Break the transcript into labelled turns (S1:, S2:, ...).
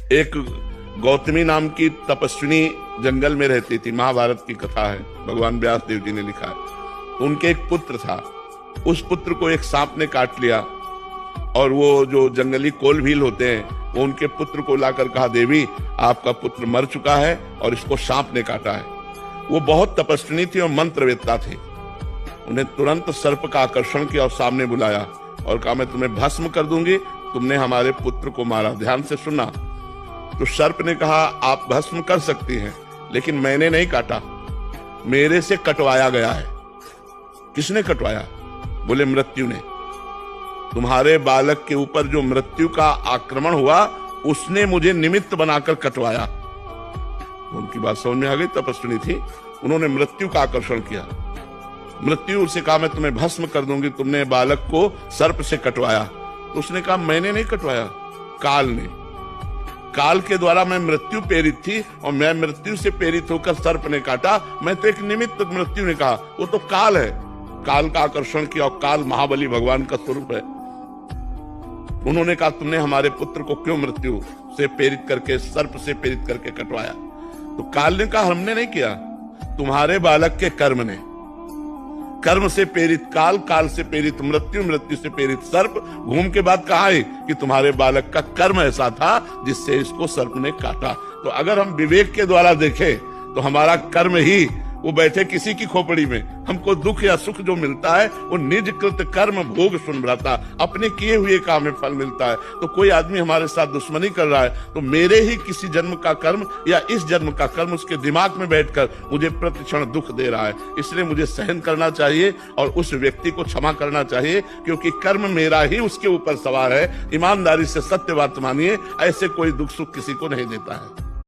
S1: एक गौतमी नाम की तपस्विनी जंगल में रहती थी, महाभारत की कथा है, भगवान व्यास देव जी ने लिखा है। तो उनके एक पुत्र था, उस पुत्र को एक सांप ने काट लिया और वो जो जंगली कोल भील होते हैं वो उनके पुत्र को लाकर कहा, देवी आपका पुत्र मर चुका है और इसको सांप ने काटा है। वो बहुत तपस्विनी थी और मंत्रवेत्ता थे। उन्हें तुरंत सर्प का आकर्षण किया और सामने बुलाया और कहा, मैं तुम्हें भस्म कर दूंगी, तुमने हमारे पुत्र को मारा। ध्यान से सुनना। तो सर्प ने कहा, आप भस्म कर सकती हैं, लेकिन मैंने नहीं काटा, मेरे से कटवाया गया है। किसने कटवाया? बोले मृत्यु ने। तुम्हारे बालक के ऊपर जो मृत्यु का आक्रमण हुआ उसने मुझे निमित्त बनाकर कटवाया। उनकी बात समझ में आ गई, तपस्विनी थी, उन्होंने मृत्यु का आकर्षण किया। मृत्यु से कहा, मैं तुम्हें भस्म कर दूंगी, तुमने बालक को सर्प से कटवाया। तो उसने कहा, मैंने नहीं कटवाया, काल ने। काल के द्वारा मैं मृत्यु प्रेरित थी और मैं मृत्यु से प्रेरित होकर सर्प ने काटा, मैं तो एक निमित्त। मृत्यु ने कहा, वो तो काल है, काल का आकर्षण किया और काल महाबली भगवान का स्वरूप है। उन्होंने कहा, तुमने हमारे पुत्र को क्यों मृत्यु से प्रेरित करके, सर्प से प्रेरित करके कटवाया? तो काल ने कहा, हमने नहीं किया, तुम्हारे बालक के कर्म ने। कर्म से प्रेरित काल, काल से प्रेरित मृत्यु, मृत्यु से प्रेरित सर्प। घूम के बाद कहा है कि तुम्हारे बालक का कर्म ऐसा था जिससे इसको सर्प ने काटा। तो अगर हम विवेक के द्वारा देखें तो हमारा कर्म ही, वो बैठे किसी की खोपड़ी में, हमको दुख या सुख जो मिलता है वो निज कृत कर्म भोग सुन भ्राता, अपने किए हुए काम में फल मिलता है। तो कोई आदमी हमारे साथ दुश्मनी कर रहा है तो मेरे ही किसी जन्म का कर्म या इस जन्म का कर्म उसके दिमाग में बैठकर मुझे प्रतिक्षण दुख दे रहा है। इसलिए मुझे सहन करना चाहिए और उस व्यक्ति को क्षमा करना चाहिए, क्योंकि कर्म मेरा ही उसके ऊपर सवार है। ईमानदारी से सत्य बात मानिए, ऐसे कोई दुख सुख किसी को नहीं देता है।